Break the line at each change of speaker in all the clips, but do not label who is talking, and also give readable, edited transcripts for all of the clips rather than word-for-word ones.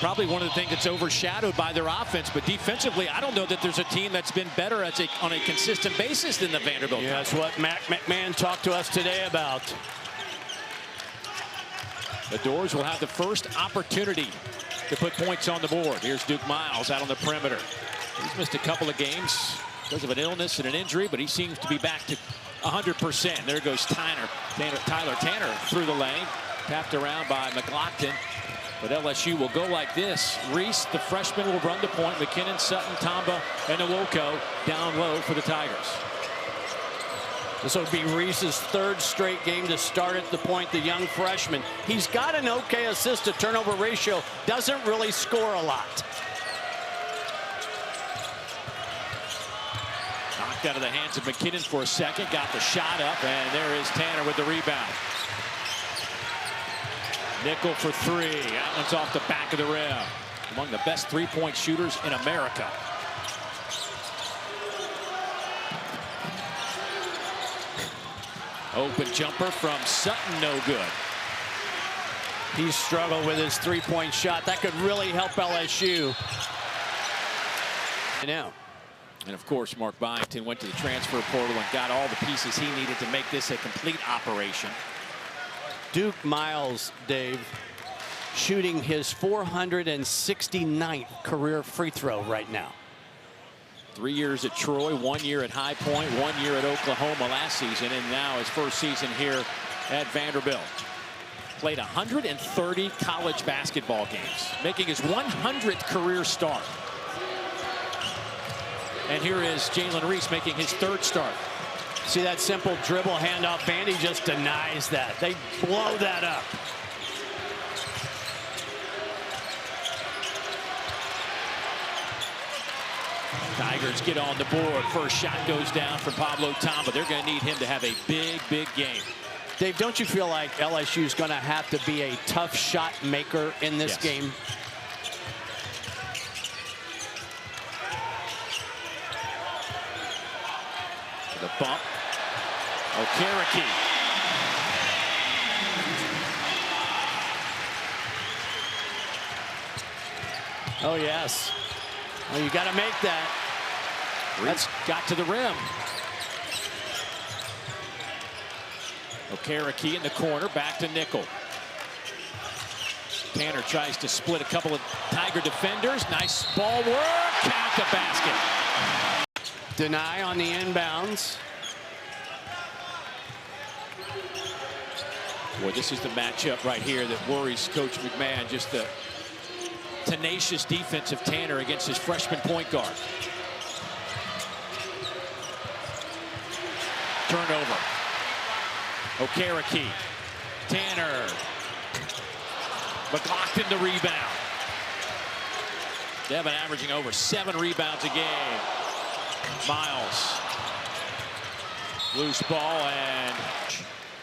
probably one of the things that's overshadowed by their offense. But defensively, I don't know that there's a team that's been better on a consistent basis than the Vanderbilt.
Yeah, that's what Matt McMahon talked to us today about.
The Doors will have the first opportunity to put points on the board. Here's Duke Miles out on the perimeter. He's missed a couple of games because of an illness and an injury, but he seems to be back to 100%. There goes Tyler Tanner through the lane, tapped around by McLaughlin. But LSU will go like this. Reese, the freshman, will run the point. McKinnon, Sutton, Tamba, and Nwoko down low for the Tigers.
This will be Reese's third straight game to start at the point, the young freshman. He's got an okay assist-to-turnover ratio, doesn't really score a lot.
Knocked out of the hands of McKinnon for a second, got the shot up, and there is Tanner with the rebound. Nickel for three. That one's off the back of the rim. Among the best three-point shooters in America. Open jumper from Sutton, no good.
He's struggled with his three-point shot. That could really help LSU. Now.
And of course, Mark Byington went to the transfer portal and got all the pieces he needed to make this a complete operation.
Duke Miles, Dave, shooting his 469th career free throw right now.
3 years at Troy, 1 year at High Point, 1 year at Oklahoma last season, and now his first season here at Vanderbilt. Played 130 college basketball games, making his 100th career start. And here is Jalen Reese making his third start.
See that simple dribble handoff? Vandy just denies that. They blow that up.
Tigers get on the board. First shot goes down from Pablo Tamba. They're going to need him to have a big, big game.
Dave, don't you feel like LSU is going to have to be a tough shot maker in this game?
The bump. Okereke.
Oh, yes. Well, you got to make that.
That's got to the rim. Okereke in the corner, back to Nickel. Tanner tries to split a couple of Tiger defenders. Nice ball work. Count the basket.
Deny on the inbounds.
Boy, this is the matchup right here that worries Coach McMahon. Just the tenacious defense of Tanner against his freshman point guard. Turnover. Okereke. Tanner. McLaughlin the rebound. Devin averaging over 7 rebounds a game. Miles. Loose ball, and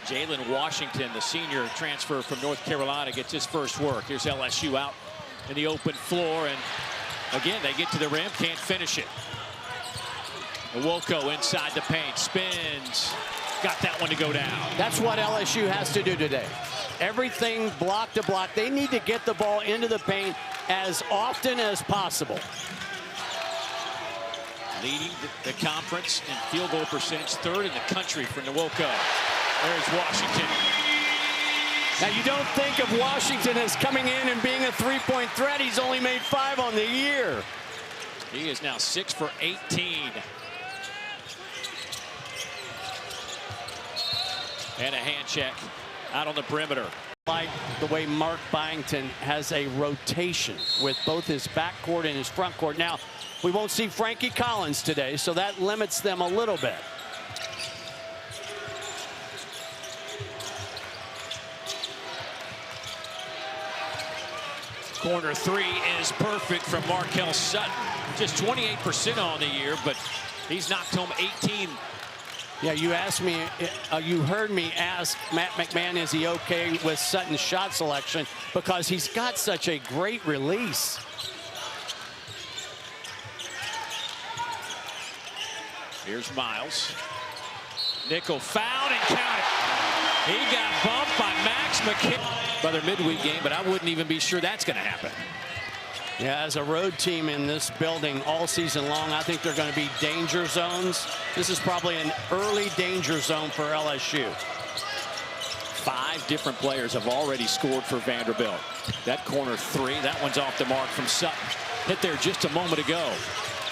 Jalen Washington, the senior transfer from North Carolina, gets his first work. Here's LSU out in the open floor, and again, they get to the rim, can't finish it. Nwoko inside the paint, spins, got that one to go down.
That's what LSU has to do today. Everything block to block. They need to get the ball into the paint as often as possible.
Leading the conference in field goal percentage, third in the country for Nwoko. There's Washington.
Now, you don't think of Washington as coming in and being a three-point threat. He's only made 5 on the year.
He is now 6 for 18. And a hand check out on the perimeter.
Like the way Mark Byington has a rotation with both his backcourt and his frontcourt. Now, we won't see Frankie Collins today, so that limits them a little bit.
Corner three is perfect from Markel Sutton. Just 28% on the year, but he's knocked home 18.
Yeah, you asked me, you heard me ask Matt McMahon, is he okay with Sutton's shot selection? Because he's got such a great release.
Here's Miles. Nickel fouled and counted. He got bumped by Max McKinnon by their midweek game, but I wouldn't even be sure that's going to happen.
Yeah, as a road team in this building all season long, I think they're going to be danger zones. This is probably an early danger zone for LSU.
5 different players have already scored for Vanderbilt. That corner 3, that one's off the mark from Sutton. Hit there just a moment ago.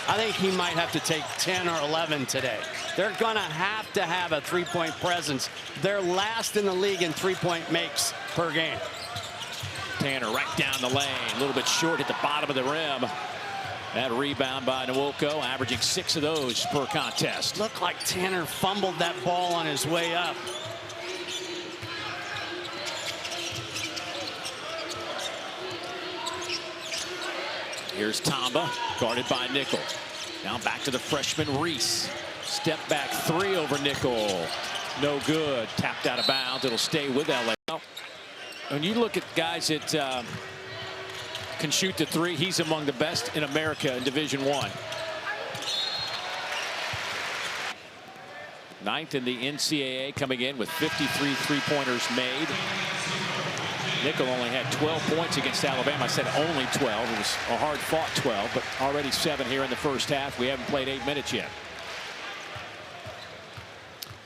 I think he might have to take 10 or 11 today. They're going to have a three-point presence. They're last in the league in three-point makes per game.
Tanner right down the lane, a little bit short at the bottom of the rim. That rebound by Nwoko, averaging 6 of those per contest.
Looked like Tanner fumbled that ball on his way up.
Here's Tamba, guarded by Nickel. Now back to the freshman Reese. Step back 3 over Nickel. No good. Tapped out of bounds. It'll stay with LA. When you look at guys that can shoot the 3, he's among the best in America in Division I. 9th in the NCAA, coming in with 53 three-pointers made. Nickel only had 12 points against Alabama. I said only 12. It was a hard-fought 12, but already 7 here in the first half. We haven't played 8 minutes yet.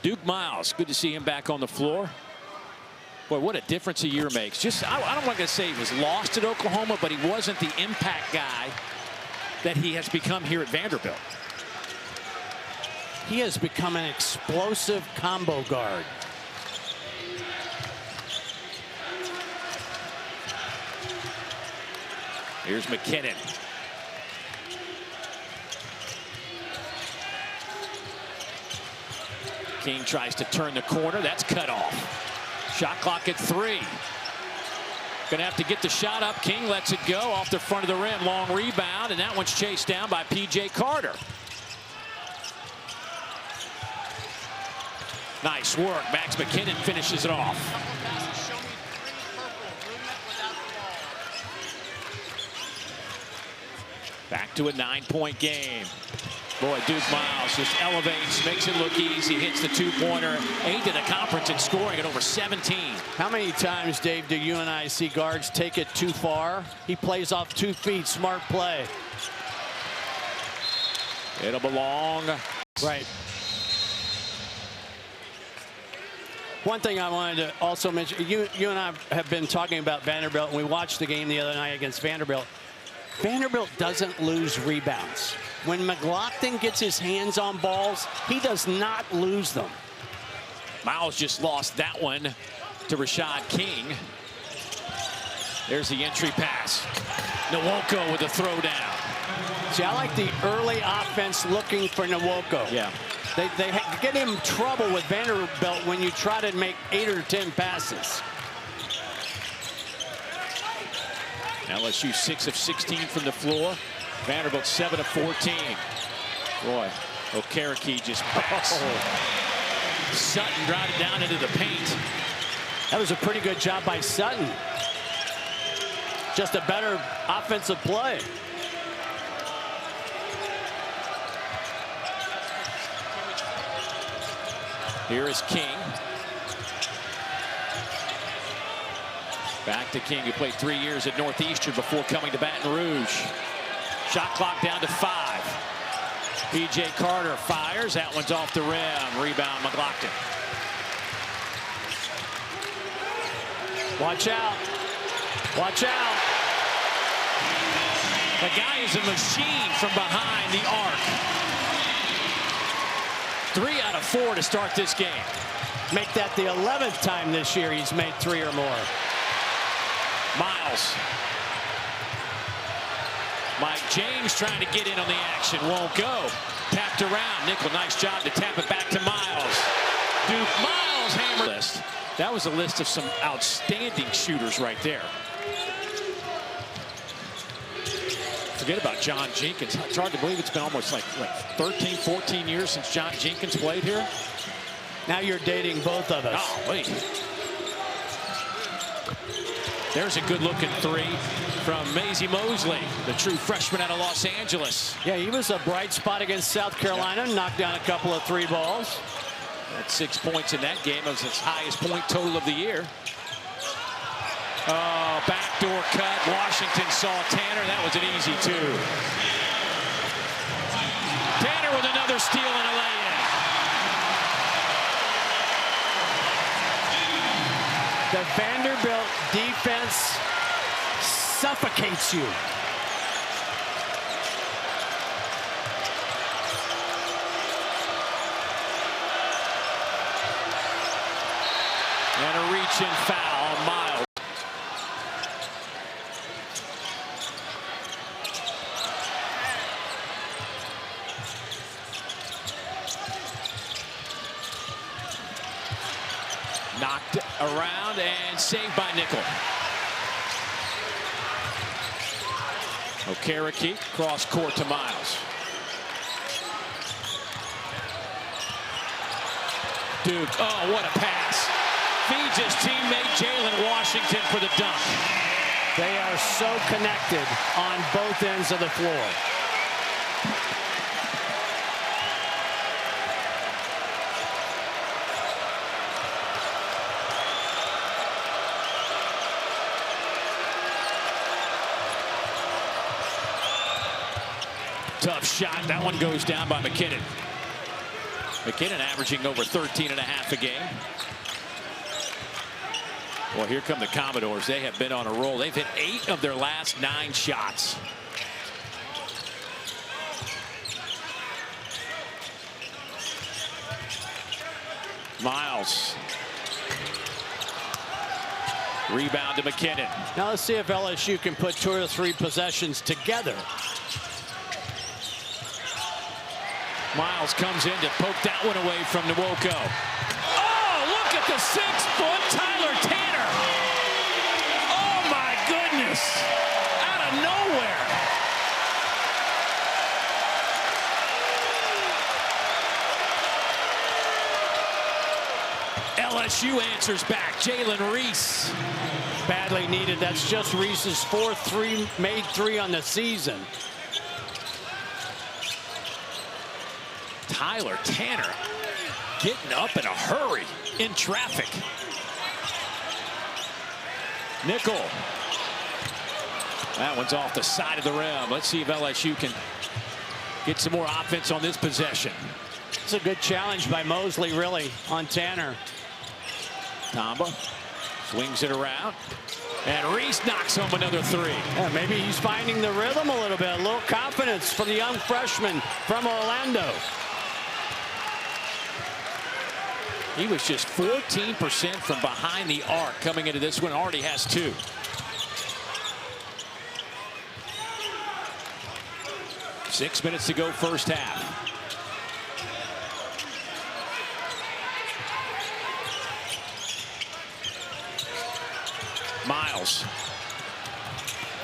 Duke Miles, good to see him back on the floor. Boy, what a difference a year makes. Just, I don't want to say he was lost at Oklahoma, but he wasn't the impact guy that he has become here at Vanderbilt.
He has become an explosive combo guard.
Here's McKinnon. King tries to turn the corner. That's cut off. Shot clock at 3. Gonna have to get the shot up. King lets it go off the front of the rim. Long rebound, and that one's chased down by P.J. Carter. Nice work. Max McKinnon finishes it off. Back to a 9-point game. Boy, Duke Miles just elevates, makes it look easy, hits the 2-pointer. 8th in the conference in scoring at over 17.
How many times, Dave, do you and I see guards take it too far? He plays off 2 feet, smart play.
It'll belong.
Right. One thing I wanted to also mention, you and I have been talking about Vanderbilt, and we watched the game the other night against Vanderbilt. Vanderbilt doesn't lose rebounds. When McLaughlin gets his hands on balls, he does not lose them.
Miles just lost that one to Rashad King. There's the entry pass. Nwoko with a throwdown.
See, I like the early offense looking for Nwoko.
Yeah.
They get him trouble with Vanderbilt when you try to make 8 or 10 passes.
LSU 6 of 16 from the floor. Vanderbilt 7 of 14. Boy, Okereke just backs. Sutton drive it down into the paint.
That was a pretty good job by Sutton. Just a better offensive play.
Here is King. Back to King, who played 3 years at Northeastern before coming to Baton Rouge. Shot clock down to 5. P.J. Carter fires. That one's off the rim. Rebound, McLaughlin.
Watch out. Watch out.
The guy is a machine from behind the arc. 3 out of 4 to start this game.
Make that the 11th time this year he's made 3 or more.
Miles. Mike James trying to get in on the action. Won't go. Tapped around. Nickel, nice job to tap it back to Miles. Duke Miles hammer list. That was a list of some outstanding shooters right there. Forget about John Jenkins. It's hard to believe it's been almost like 13, 14 years since John Jenkins played here.
Now you're dating both of us.
Oh, wait. There's a good-looking 3 from Maisie Mosley, the true freshman out of Los Angeles.
Yeah, he was a bright spot against South Carolina. Knocked down a couple of 3 balls.
That's 6 points in that game. It was his highest point total of the year. Oh, backdoor cut. Washington saw Tanner. That was an easy two. Tanner with another steal and a lay-in.
The Vanderbilt defense suffocates you.
And a reach-in foul on Miles. Knocked around and saved by Nickel. Okereke cross court to Miles. Duke, oh, what a pass. Feeds his teammate Jalen Washington for the dunk.
They are so connected on both ends of the floor.
Tough shot. That one goes down by McKinnon. McKinnon averaging over 13 and a half a game. Well, here come the Commodores. They have been on a roll. They've hit 8 of their last 9 shots. Miles. Rebound to McKinnon.
Now let's see if LSU can put 2 or 3 possessions together.
Miles comes in to poke that one away from Nwoko. Oh, look at the 6-foot Tyler Tanner. Oh, my goodness. Out of nowhere. LSU answers back. Jalen Reese.
Badly needed. That's just Reese's 4th made 3 on the season.
Tyler Tanner getting up in a hurry in traffic. Nickel. That one's off the side of the rim. Let's see if LSU can get some more offense on this possession.
It's a good challenge by Mosley, really, on Tanner.
Tamba swings it around. And Reese knocks home another 3.
Yeah, maybe he's finding the rhythm a little bit. A little confidence from the young freshman from Orlando.
He was just 14% from behind the arc coming into this one. Already has 2. Six minutes to go first half. Miles.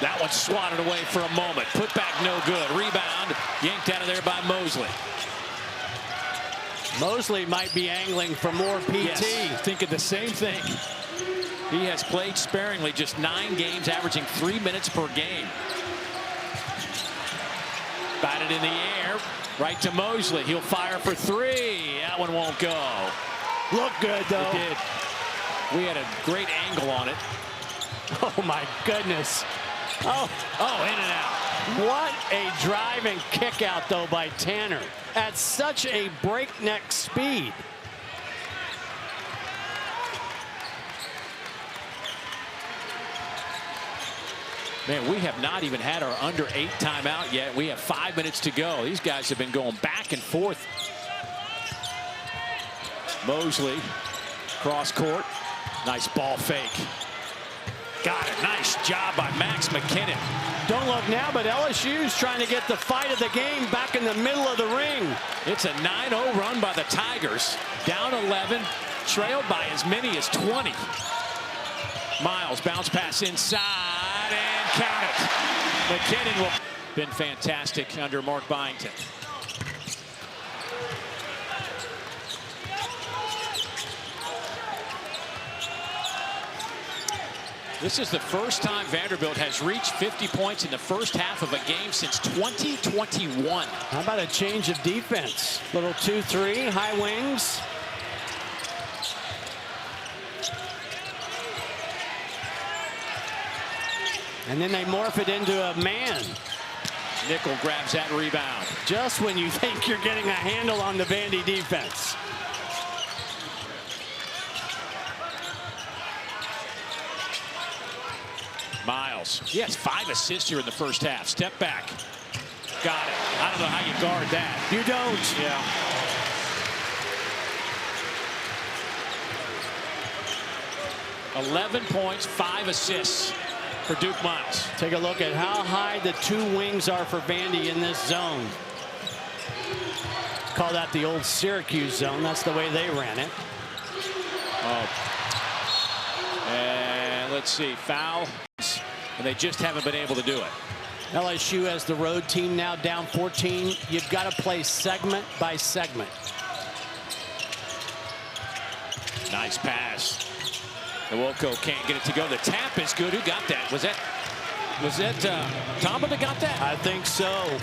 That one swatted away for a moment. Put back no good. Rebound yanked out of there by Mosley.
Mosley might be angling for more PT.
Yes, thinking the same thing. He has played sparingly, just 9 games, averaging 3 minutes per game. Batted in the air, right to Mosley. He'll fire for 3. That one won't go.
Looked good, though.
It did. We had a great angle on it.
Oh, my goodness. Oh,
in and out.
What a driving kick out, though, by Tanner at such a breakneck speed.
Man, we have not even had our under 8 timeout yet. We have 5 minutes to go. These guys have been going back and forth. Mosley, cross court. Nice ball fake. Got it. Nice job by Max McKinnon.
Don't look now, but LSU's trying to get the fight of the game back in the middle of the ring.
It's a 9-0 run by the Tigers. Down 11, trailed by as many as 20. Miles, bounce pass inside, and count it. McKinnon will been fantastic under Mark Byington. This is the first time Vanderbilt has reached 50 points in the first half of a game since 2021.
How about a change of defense? Little 2-3, high wings. And then they morph it into a man.
Nickel grabs that rebound.
Just when you think you're getting a handle on the Vandy defense.
Miles. He has 5 assists here in the first half. Step back. Got it. I don't know how you guard that.
You don't.
Yeah. $11 points, 5 assists for Duke Miles.
Take a look at how high the 2 wings are for Vandy in this zone. Call that the old Syracuse zone. That's the way they ran it.
Oh. And let's see, foul. And they just haven't been able to do it.
LSU as the road team now down 14. You've got to play segment by segment.
Nice pass. Nwoko can't get it to go. The tap is good. Who got that? Was that Tamba that got that?
I think so.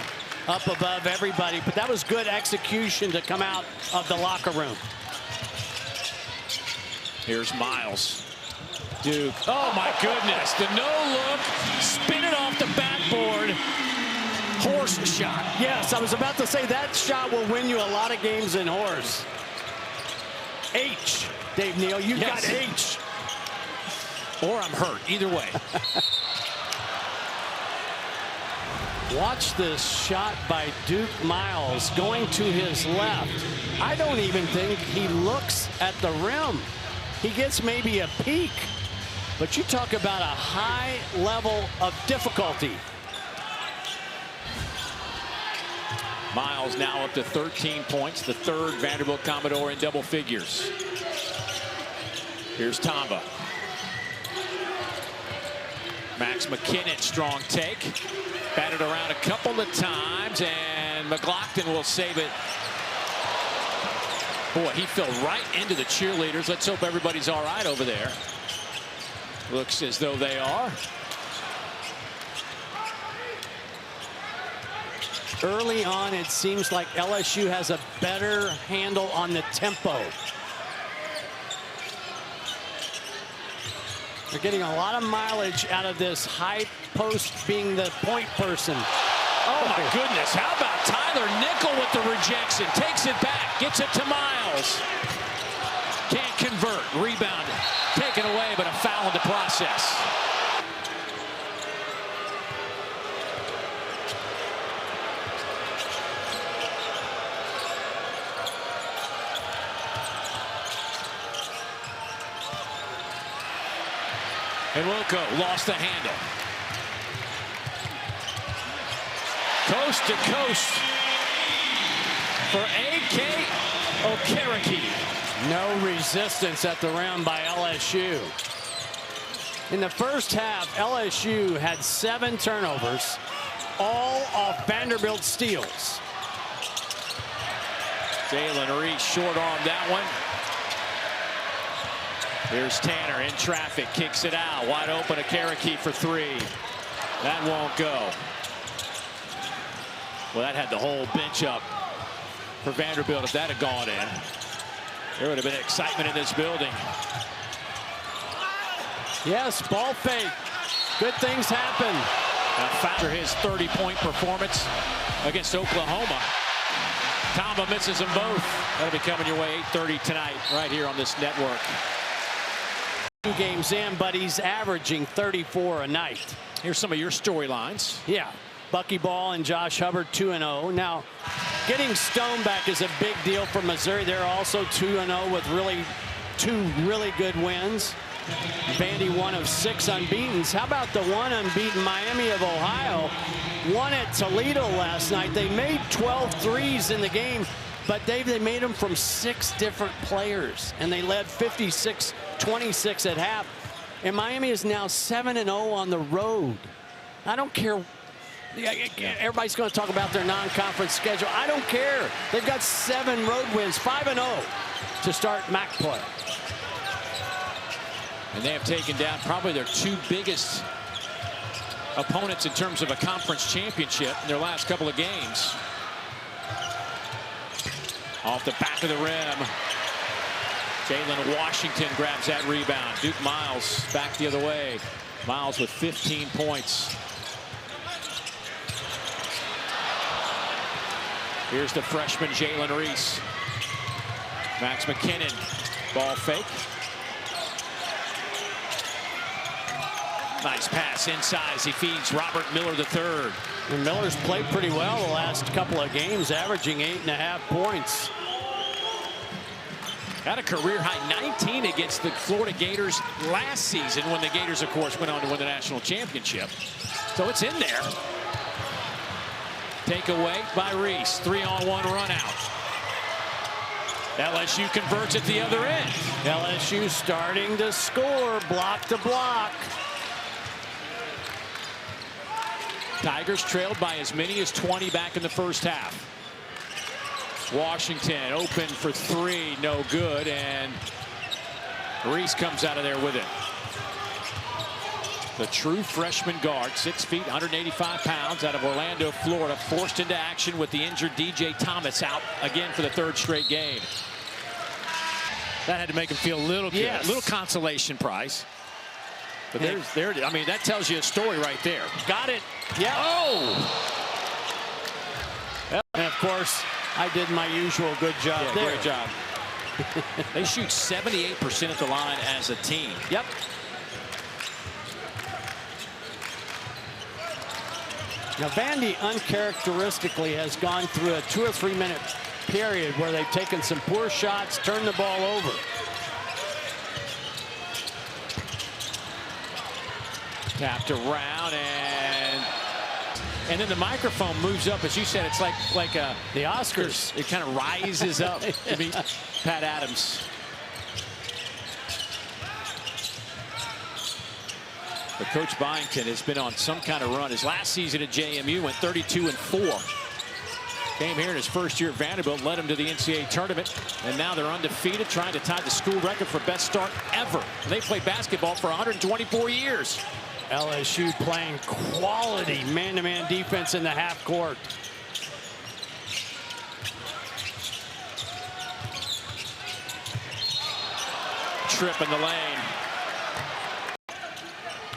Up above everybody. But that was good execution to come out of the locker room.
Here's Miles. Duke. Oh, my goodness. The no-look. Spin it off the backboard. Horse shot.
Yes, I was about to say that shot will win you a lot of games in horse. H. Dave Neal, you got H.
Or I'm hurt. Either way.
Watch this shot by Duke Miles going to his left. I don't even think he looks at the rim. He gets maybe a peek. But you talk about a high level of difficulty.
Miles now up to 13 points, the 3rd Vanderbilt Commodore in double figures. Here's Tamba. Max McKinnon, strong take. Batted around a couple of times, and McLaughlin will save it. Boy, he fell right into the cheerleaders. Let's hope everybody's all right over there. Looks as though they are.
Early on, it seems like LSU has a better handle on the tempo. They're getting a lot of mileage out of this high post being the point person.
Oh, my goodness. How about Tyler Nickel with the rejection? Takes it back. Gets it to Miles. Can't convert. Rebound. Taken away, but a foul in the process. And Nwoko lost the handle. Coast to coast for A.K. Okereke.
No resistance at the rim by LSU. In the first half, LSU had 7 turnovers, all off Vanderbilt steals.
Jalen Reese short arm that one. Here's Tanner in traffic, kicks it out. Wide open, Okereke for 3. That won't go. Well, that had the whole bench up for Vanderbilt if that had gone in. There would have been excitement in this building.
Yes, ball fake. Good things happen.
After his 30-point performance against Oklahoma, Tamba misses them both. That'll be coming your way 8:30 tonight right here on this network.
2 games in, but he's averaging 34 a night.
Here's some of your storylines.
Yeah, Bucky Ball and Josh Hubbard 2-0. Now, getting Stone back is a big deal for Missouri. They're also 2-0 with 2 really good wins. Vandy 1 of 6 unbeatens. How about the 1 unbeaten Miami of Ohio? Won at Toledo last night. They made 12 threes in the game, but they made them from 6 different players, and they led 56-26 at half. And Miami is now 7-0 on the road. I don't care. Everybody's going to talk about their non-conference schedule. I don't care. They've got 7 road wins, 5-0 to start MAC play.
And they have taken down probably their 2 biggest opponents in terms of a conference championship in their last couple of games. Off the back of the rim. Jalen Washington grabs that rebound. Duke Miles back the other way. Miles with 15 points. Here's the freshman Jalen Reese. Max McKinnon, ball fake. Nice pass inside as he feeds Robert Miller III.
And Miller's played pretty well the last couple of games, averaging 8.5 points.
Had a career high 19 against the Florida Gators last season when the Gators, of course, went on to win the national championship. So it's in there. Takeaway by Reese. 3-on-1 run out. LSU converts at the other end.
LSU starting to score block to block.
Tigers trailed by as many as 20 back in the first half. Washington open for three, no good, and Reese comes out of there with it. The true freshman guard, 6 feet, 185 pounds, out of Orlando, Florida, forced into action with the injured DJ Thomas out again for the third straight game. That had to make him feel a little good,
yes.
A little consolation prize. But I mean, that tells you a story right there.
Got it. Yeah.
Oh!
And of course, I did my usual good job there.
Great job. They shoot 78% at the line as a team.
Yep. Now, Vandy uncharacteristically has gone through a 2 or 3 minute period where they've taken some poor shots, turned the ball over.
Tapped around, and then the microphone moves up. As you said, it's like
the Oscars.
It kind of rises up to meet Pat Adams. But Coach Byington has been on some kind of run. His last season at JMU went 32-4. Came here in his first year at Vanderbilt, led him to the NCAA tournament, and now they're undefeated, trying to tie the school record for best start ever. They played basketball for 124 years.
LSU playing quality man-to-man defense in the half court.
Trip in the lane.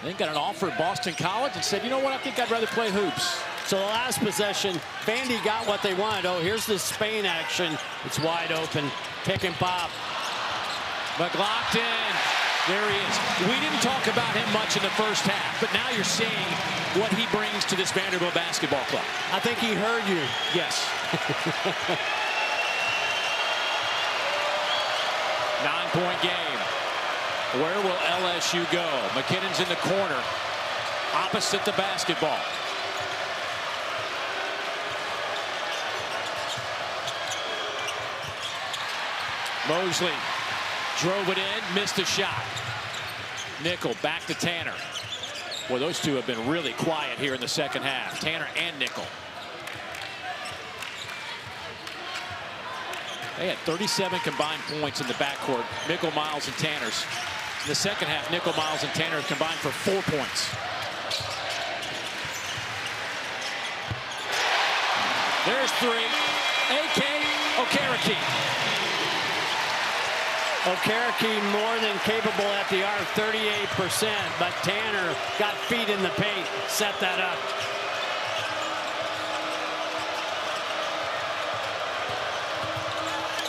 They got an offer at Boston College and said, you know what, I think I'd rather play hoops.
So the last possession, Vandy got what they wanted. Oh, here's the Spain action. It's wide open. Pick and pop.
McLaughlin. There he is. We didn't talk about him much in the first half, but now you're seeing what he brings to this Vanderbilt basketball club.
I think he heard you.
Yes. 9-point game. Where will LSU go? McKinnon's in the corner, opposite the basketball. Mosley drove it in, missed a shot. Nickel back to Tanner. Boy, those two have been really quiet here in the second half. Tanner and Nickel. They had 37 combined points in the backcourt. Nickel, Miles, and Tanner's. In the second half, Nickel, Miles, and Tanner combined for 4 points. There's 3. A.K. Okereke.
Okereke more than capable at the arc, 38%, but Tanner got feet in the paint, set that up.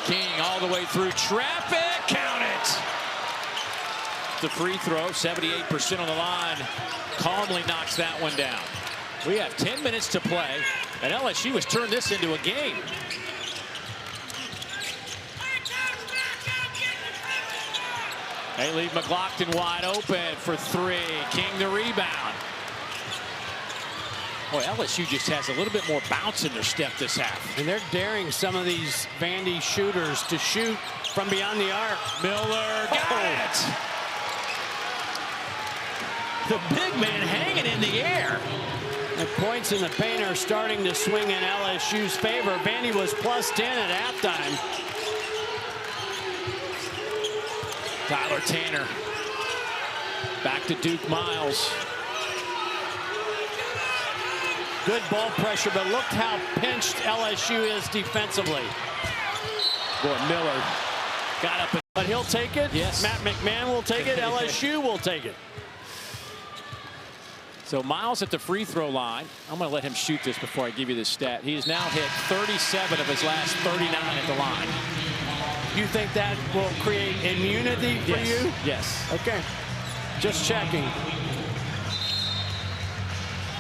King all the way through traffic, count it. The free throw, 78% on the line, calmly knocks that one down. We have 10 minutes to play, and LSU has turned this into a game. They leave McLaughlin wide open for 3. King the rebound. Boy, LSU just has a little bit more bounce in their step this half.
And they're daring some of these Vandy shooters to shoot from beyond the arc.
Miller got it. The big man hanging in the air.
The points in the paint are starting to swing in LSU's favor. Vandy was plus 10 at halftime.
Tyler Tanner. Back to Duke Miles.
Good ball pressure, but look how pinched LSU is defensively.
Boy, Miller got up.
But he'll take it.
Yes.
Matt McMahon will take it. LSU will take it.
So Miles at the free throw line. I'm going to let him shoot this before I give you this stat. He has now hit 37 of his last 39 at the line.
You think that will create immunity for you?
Yes.
Okay. Just checking.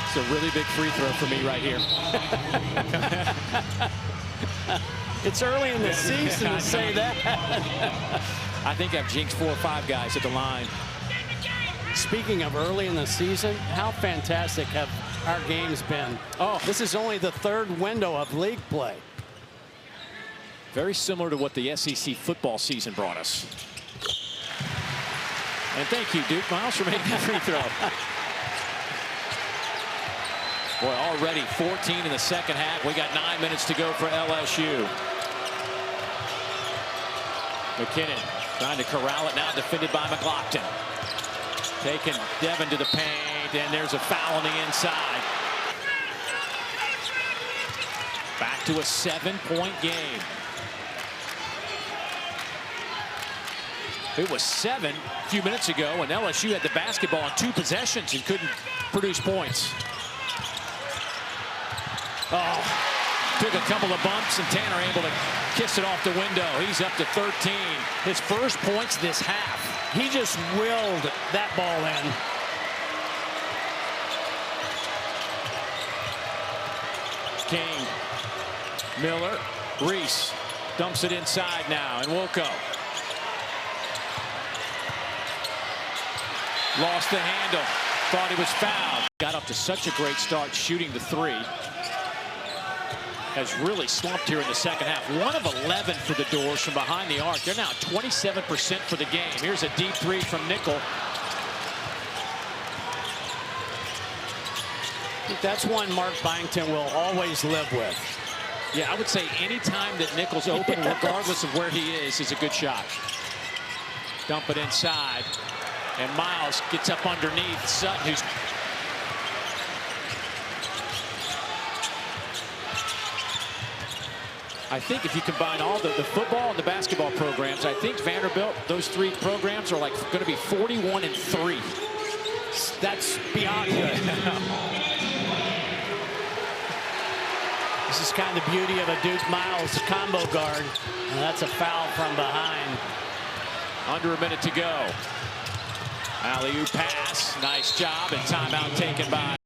It's a really big free throw for me right here.
It's early in the season to say that.
I think I've jinxed 4 or 5 guys at the line.
Speaking of early in the season, how fantastic have our games been? Oh, this is only the 3rd window of league play.
Very similar to what the SEC football season brought us. And thank you, Duke Miles, for making the free throw. Boy, already 14 in the second half. We got 9 minutes to go for LSU. McKinnon trying to corral it now, defended by McLaughlin. Taking Devin to the paint, and there's a foul on the inside. Back to a 7-point game. It was 7 a few minutes ago, and LSU had the basketball on 2 possessions and couldn't produce points. Oh, took a couple of bumps, and Tanner able to kiss it off the window. He's up to 13. His first points this half.
He just willed that ball in.
King, Miller, Reese dumps it inside now, and Wilco lost the handle. Thought he was fouled. Got up to such a great start shooting the 3. Has really slumped here in the second half. 1 of 11 for the Doors from behind the arc. They're now 27% for the game. Here's a deep 3 from Nickel.
That's one Mark Byington will always live with.
Yeah, I would say any time that Nickel's open, regardless of where he is a good shot. Dump it inside. And Miles gets up underneath Sutton, who's I think if you combine all the football and the basketball programs, I think Vanderbilt, those 3 programs are like going to be 41-3.
That's beyond good. This is kind of the beauty of a Duke Miles combo guard. And that's a foul from behind.
Under a minute to go. Alley-oop pass. Nice job, and timeout taken by